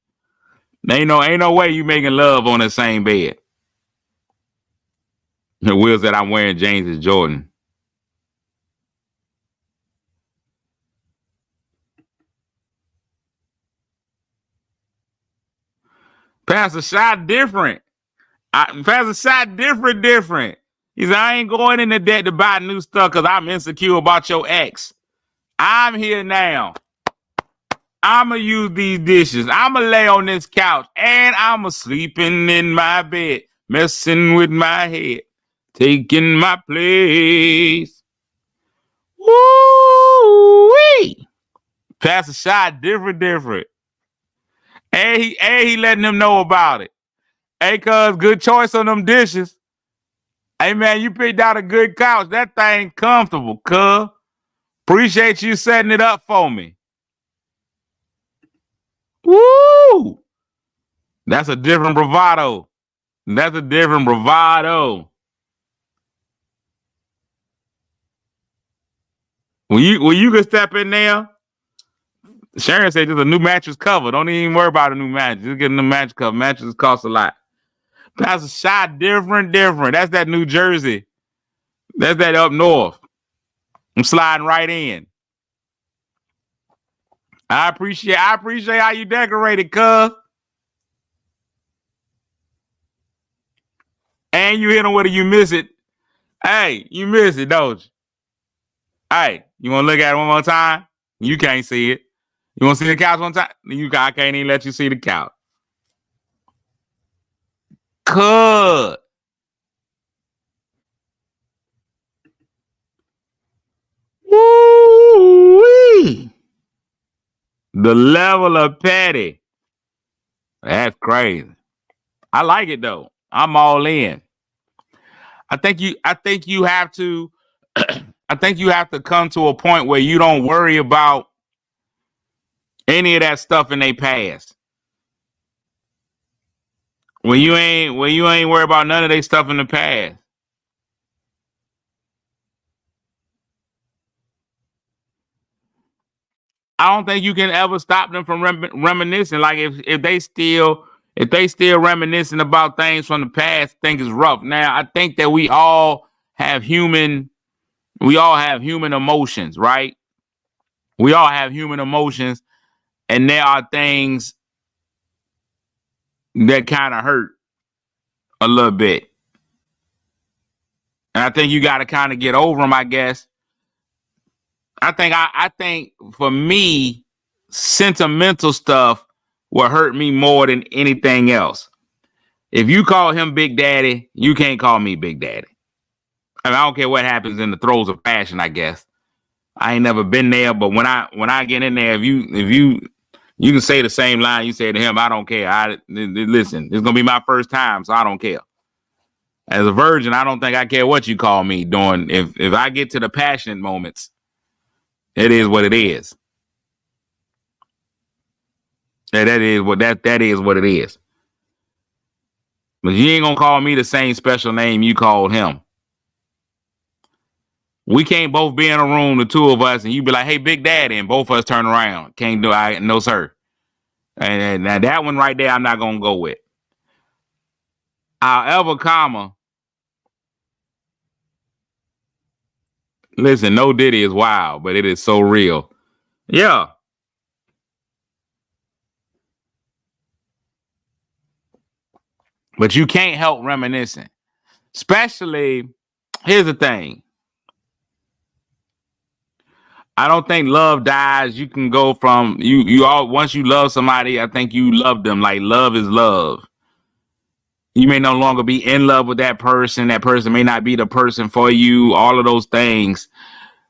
Speaker 2: Ain't no way you making love on the same bed. Will said I'm wearing James' Jordan. Pastor shot different. Pastor shot different. He said, I ain't going into debt to buy new stuff because I'm insecure about your ex. I'm here now. I'ma use these dishes. I'ma lay on this couch and I'ma sleeping in my bed, messing with my head, taking my place. Woo-wee. Pastor shot different. And he letting them know about it. Hey, cuz, good choice on them dishes. Hey, man, you picked out a good couch. That thing comfortable, cuz. Appreciate you setting it up for me. Woo! That's a different bravado. When you can step in there, Sharon said there's a new mattress cover. Don't even worry about a new mattress. Just get a new mattress cover. Mattresses cost a lot. That's a shot different. That's that New Jersey. That's that up north. I'm sliding right in. I appreciate how you decorated, cuz. And you hit them with it, you miss it. Hey, you miss it, don't you? Hey, you want to look at it one more time? You can't see it. You want to see the couch one time? I can't even let you see the couch. Cuz. Woo-wee. The level of petty. That's crazy. I like it though. I'm all in. I think you have to I think you have to come to a point where you don't worry about any of that stuff in their past. When you ain't worried about none of their stuff in the past. I don't think you can ever stop them from reminiscing. Like if they still reminiscing about things from the past, think it's rough. Now I think that we all have human emotions, right? We all have human emotions, and there are things that kind of hurt a little bit. And I think you got to kind of get over them, I guess. I think for me, sentimental stuff will hurt me more than anything else. If you call him Big Daddy, you can't call me Big Daddy. I mean, I don't care what happens in the throes of passion, I guess. I ain't never been there, but when I get in there, if you can say the same line you say to him, I don't care. Listen, it's gonna be my first time, so I don't care. As a virgin, I don't think I care what you call me doing. If I get to the passionate moments, it is what it is. Yeah, that is what it is. But you ain't gonna call me the same special name you called him. We can't both be in a room, the two of us, and you be like, "Hey, Big Daddy," and both of us turn around. Can't do I no sir. And now that one right there, I'm not gonna go with. However, comma, listen, no Diddy is wild, but it is so real. Yeah. But you can't help reminiscing. Especially, here's the thing. I don't think love dies. You can go from you all once you love somebody, I think you love them. Like love is love. You may no longer be in love with that person. That person may not be the person for you. All of those things.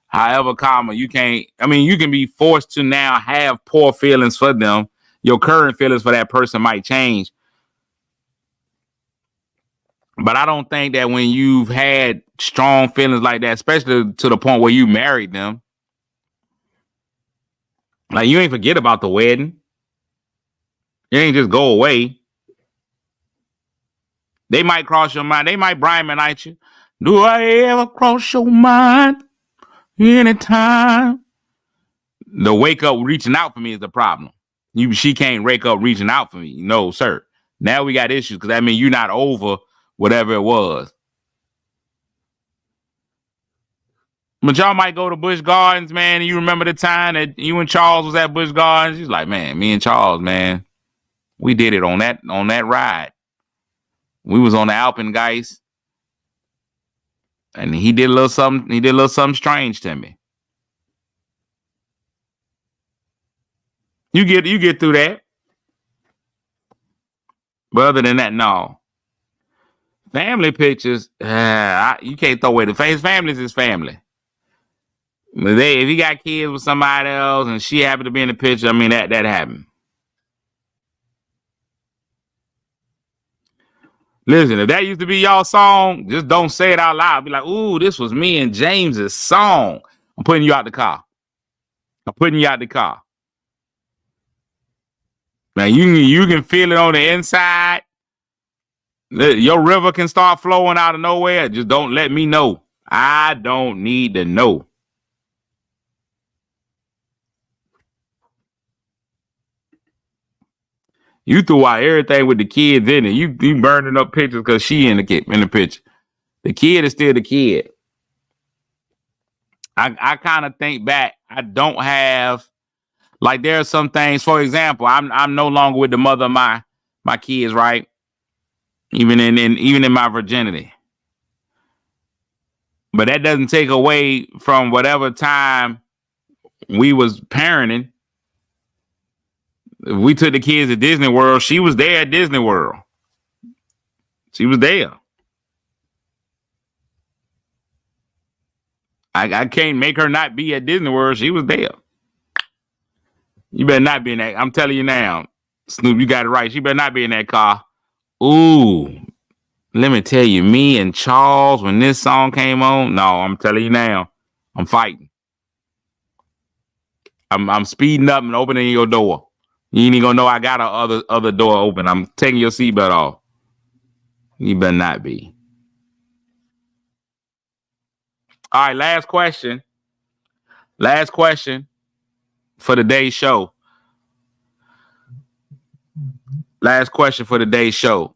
Speaker 2: However, comma, you can't. I mean, you can be forced to now have poor feelings for them. Your current feelings for that person might change. But I don't think that when you've had strong feelings like that, especially to the point where you married them, like you ain't forget about the wedding. You ain't just go away. They might cross your mind. They might Brymanize you. Do I ever cross your mind anytime? The wake up reaching out for me is the problem. She can't wake up reaching out for me. No, sir. Now we got issues because that means you're not over whatever it was. But y'all might go to Busch Gardens, man. And you remember the time that you and Charles was at Busch Gardens? He's like, man, me and Charles, man, we did it on that ride. We was on the Alpengeist, and he did a little something. He did a little something strange to me. You get through that, but other than that, no. Family pictures, you can't throw away the face. Families is family. But if he got kids with somebody else and she happened to be in the picture, I mean that happened. Listen, if that used to be y'all song, just don't say it out loud. Be like, ooh, this was me and James's song. I'm putting you out the car. I'm putting you out the car. Now you can feel it on the inside. Your river can start flowing out of nowhere. Just don't let me know. I don't need to know. You threw out everything with the kids in it. You burning up pictures because she in the picture. The kid is still the kid. I kind of think back. I don't have like there are some things. For example, I'm no longer with the mother of my kids, right? Even in my virginity. But that doesn't take away from whatever time we was parenting. If we took the kids to Disney World, she was there at Disney World. She was there. I can't make her not be at Disney World. She was there. You better not be in that. I'm telling you now, Snoop, you got it right. She better not be in that car. Ooh, let me tell you, me and Charles, when this song came on, no, I'm telling you now, I'm fighting. I'm speeding up and opening your door. You ain't even gonna know I got a other door open. I'm taking your seatbelt off. You better not be. All right, last question. Last question for today's show. Last question for today's show.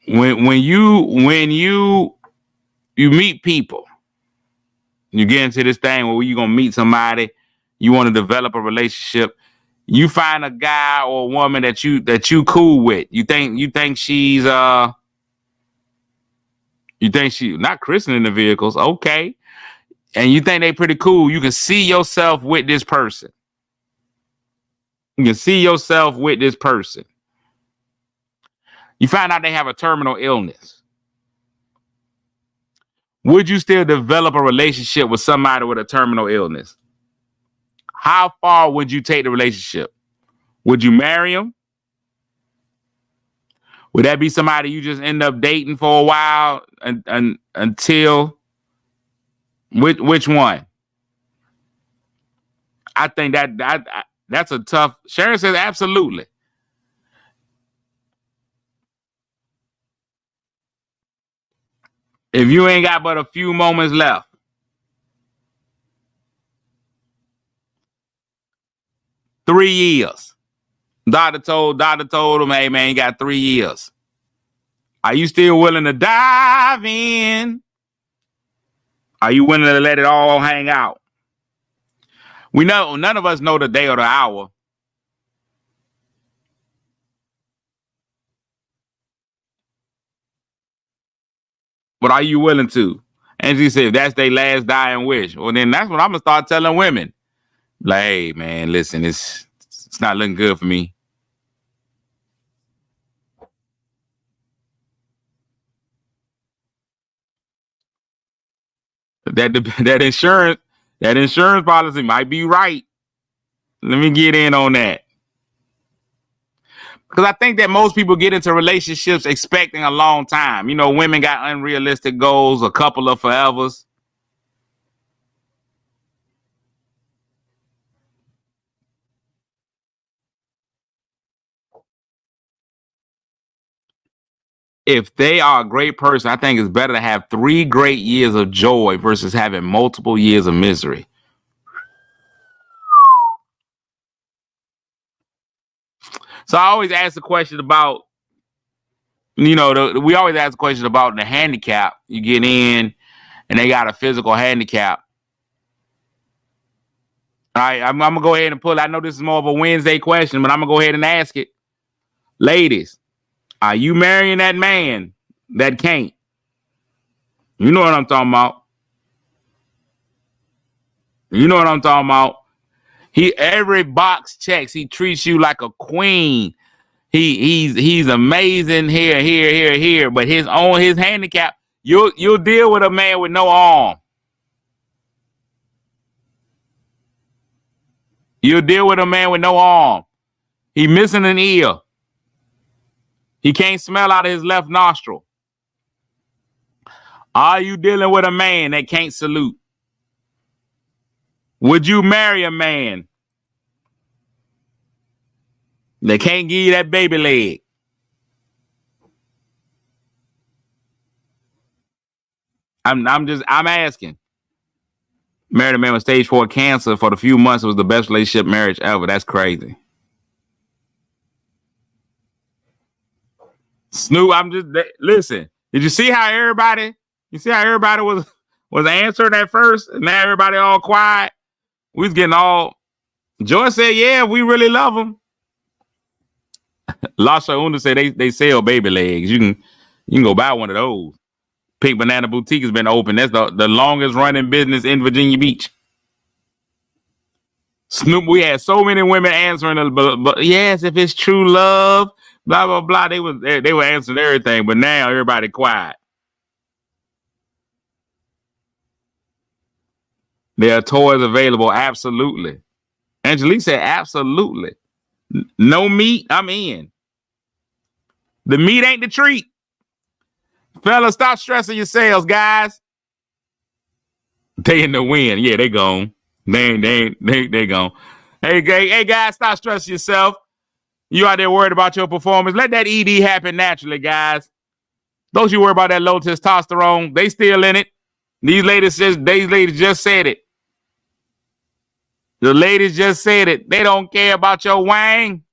Speaker 2: When you meet people, you get into this thing where you're gonna meet somebody, you want to develop a relationship. You find a guy or a woman that you cool with. You think she's not christening the vehicles, okay? And you think they pretty cool. You can see yourself with this person. You can see yourself with this person. You find out they have a terminal illness. Would you still develop a relationship with somebody with a terminal illness? How far would you take the relationship? Would you marry him? Would that be somebody you just end up dating for a while until which one? I think that's a tough. Sharon says absolutely. If you ain't got but a few moments left, $3 years. Doctor told him, hey man, you got 3 years. Are you still willing to dive in? Are you willing to let it all hang out? We know none of us know the day or the hour. But are you willing to? And she said, if that's their last dying wish, well, then that's what I'm gonna start telling women. Like, hey man, listen, it's not looking good for me. That insurance policy might be right. Let me get in on that. Because I think that most people get into relationships expecting a long time. You know, women got unrealistic goals, a couple of forevers. If they are a great person, I think it's better to have 3 great years of joy versus having multiple years of misery. So I always ask the question about, we always ask the question about the handicap. You get in and they got a physical handicap. All right, I'm going to go ahead and pull. I know this is more of a Wednesday question, but I'm going to go ahead and ask it. Ladies, are you marrying that man that can't? You know what I'm talking about. You know what I'm talking about. Every box checks. He treats you like a queen. He's amazing here. But his handicap, you'll deal with a man with no arm. You'll deal with a man with no arm. He missing an ear. He can't smell out of his left nostril. Are you dealing with a man that can't salute? Would you marry a man that can't give you that baby leg? I'm asking. Married a man with stage 4 cancer for the few months. It was the best relationship marriage ever. That's crazy. Snoop, listen. Did you see how everybody? You see how everybody was answering at first, and now everybody all quiet. We was getting all. Joy said, "Yeah, we really love them." Lasha Una said they sell baby legs. You can go buy one of those. Pink Banana Boutique has been open. That's the longest running business in Virginia Beach. Snoop, we had so many women answering, but yes, if it's true love, blah blah blah. They were answering everything, but now everybody quiet. There are toys available, absolutely. Angelique said, absolutely. No meat, I'm in. The meat ain't the treat. Fellas, stop stressing yourselves, guys. They in the wind. Yeah, they gone. They gone. Hey, guys, stop stressing yourself. You out there worried about your performance. Let that ED happen naturally, guys. Don't you worry about that low testosterone. They still in it. These ladies just said it. The ladies just said it. They don't care about your wang.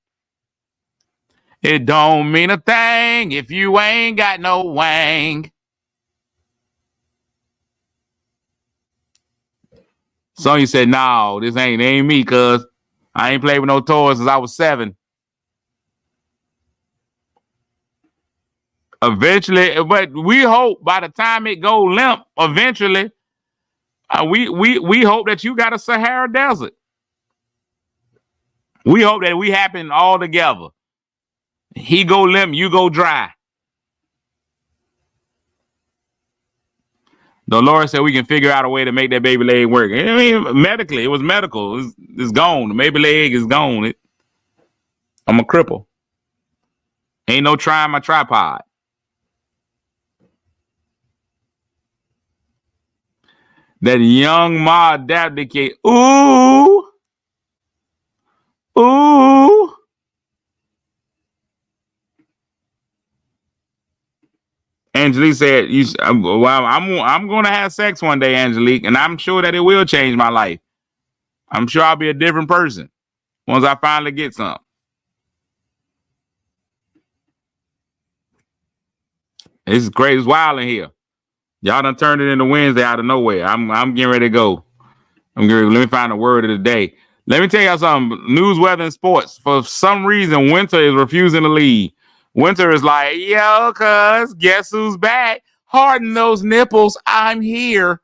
Speaker 2: It don't mean a thing if you ain't got no wang. Sonya said, no, this ain't me, cuz I ain't played with no toys since I was 7. Eventually, but we hope by the time it go limp, eventually, we hope that you got a Sahara Desert. We hope that we happen all together. He go limp, you go dry. Dolores said we can figure out a way to make that baby leg work. I mean, medically, it was medical. It's gone. The baby leg is gone. I'm a cripple. Ain't no trying my tripod. That young Ma adapted kid. Ooh. Ooh. Angelique said, well, I'm going to have sex one day, Angelique, and I'm sure that it will change my life. I'm sure I'll be a different person once I finally get some. It's great. It's wild in here. Y'all done turned it into Wednesday out of nowhere. I'm getting ready to go. Let me find a word of the day. Let me tell y'all something. News, weather, and sports. For some reason, Winter is refusing to leave. Winter is like, yo, cuz, guess who's back? Harden those nipples. I'm here.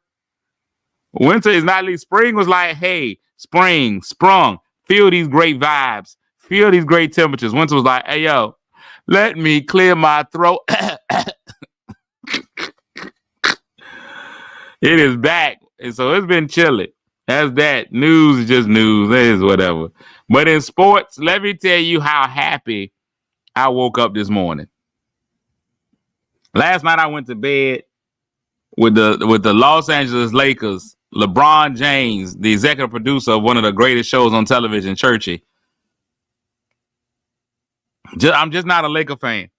Speaker 2: Winter is not leaving. Spring was like, hey, spring, sprung. Feel these great vibes. Feel these great temperatures. Winter was like, hey, yo, let me clear my throat. It is back. And so it's been chilly. That's that. News is just news. It is whatever. But in sports, let me tell you how happy I woke up this morning. Last night I went to bed with the Los Angeles Lakers. LeBron James, the executive producer of one of the greatest shows on television, Churchy. I'm just not a Laker fan.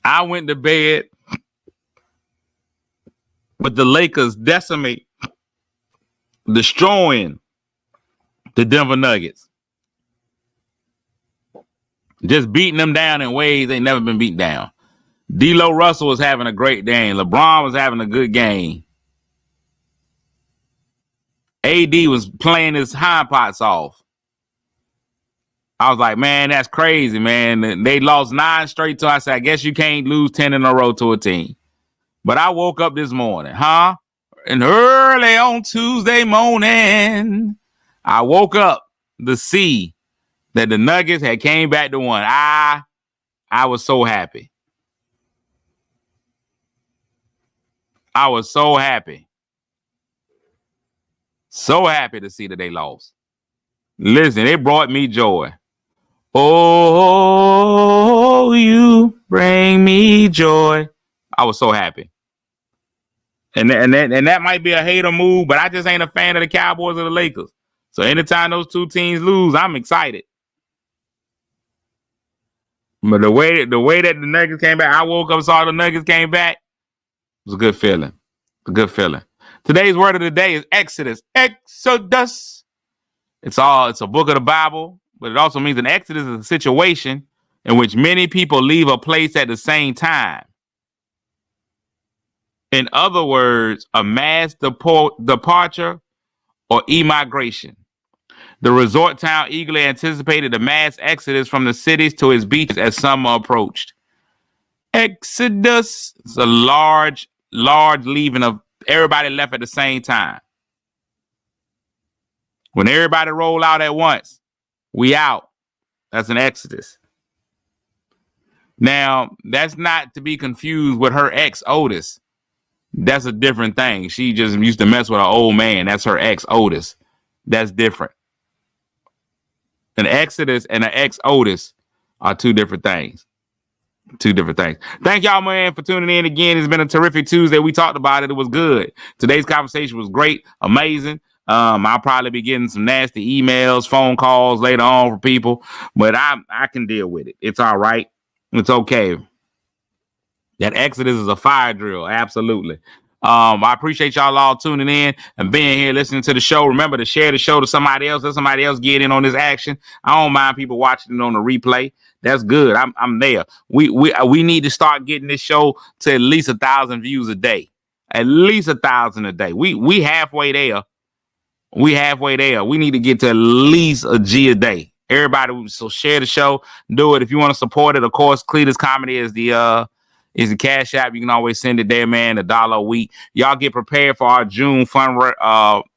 Speaker 2: I went to bed with the Lakers destroying the Denver Nuggets. Just beating them down in ways they never been beat down. D'Lo Russell was having a great game. LeBron was having a good game. AD was playing his hindparts off. I was like, man, that's crazy, man. They lost 9 straight. So I said, I guess you can't lose 10 in a row to a team. But I woke up this morning, and early on Tuesday morning, I woke up to see that the Nuggets had came back to one. I was so happy. I was so happy. So happy to see that they lost. Listen, it brought me joy. Oh, you bring me joy. I was so happy. And that might be a hater move, but I just ain't a fan of the Cowboys or the Lakers. So anytime those two teams lose, I'm excited. But the way that the Nuggets came back, I woke up, saw the Nuggets came back. It was a good feeling. A good feeling. Today's word of the day is Exodus. Exodus. It's a book of the Bible, but it also means an exodus is a situation in which many people leave a place at the same time. In other words, a mass departure or emigration. The resort town eagerly anticipated a mass exodus from the cities to its beaches as summer approached. Exodus is a large leaving of everybody left at the same time. When everybody roll out at once, we out. That's an exodus. Now, that's not to be confused with her ex, Otis. That's a different thing. She just used to mess with an old man. That's her ex, Otis. That's different. An exodus and an ex, Otis are two different things. Two different things. Thank y'all, man, for tuning in again. It's been a terrific Tuesday. We talked about it. It was good. Today's conversation was great, amazing. I'll probably be getting some nasty emails, phone calls later on for people, but I can deal with it. It's all right. It's okay. That Exodus is a fire drill. Absolutely. I appreciate y'all all tuning in and being here, listening to the show. Remember to share the show to somebody else. Let somebody else get in on this action. I don't mind people watching it on the replay. That's good. I'm there. We need to start getting this show to at least 1,000 views a day. At least 1,000 a day. We halfway there. We halfway there. We need to get to at least a G a day. Everybody, so share the show. Do it if you want to support it. Of course, Cletus Comedy is the Cash App. You can always send it there, man. $1 a week. Y'all get prepared for our June fun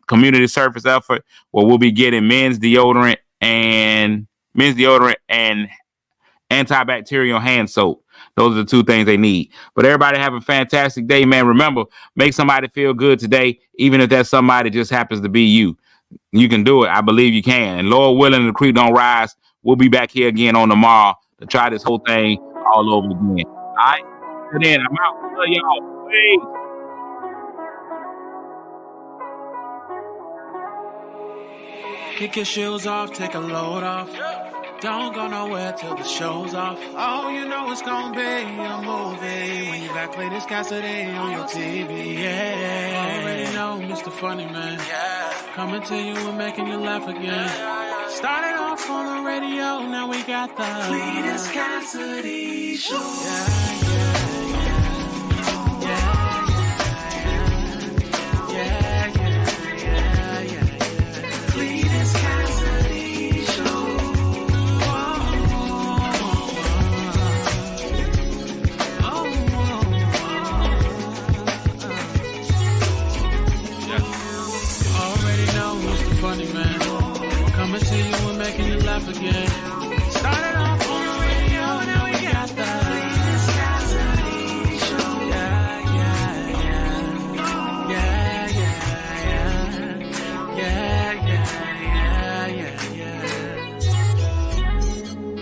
Speaker 2: community service effort where we'll be getting men's deodorant and antibacterial hand soap. Those are the two things they need. But everybody have a fantastic day, man. Remember, make somebody feel good today, even if that somebody just happens to be you. You can do it. I believe you can. And Lord willing, the creek don't rise. We'll be back here again on tomorrow to try this whole thing all over again. All right? And then I'm out. Love y'all. Peace.
Speaker 1: Kick your shoes off, take a load off. Don't go nowhere till the show's off. Oh, you know it's gonna be a movie when you got Cletus Cassidy on your TV. Yeah, already know Mr. Funny Man. Yeah, coming to you and making you laugh again. Started off on the radio, now we got the Cletus Cassidy Show. Cletus Cassidy Show. Already know Mr. Funny Man. Coming to you and making you laugh again.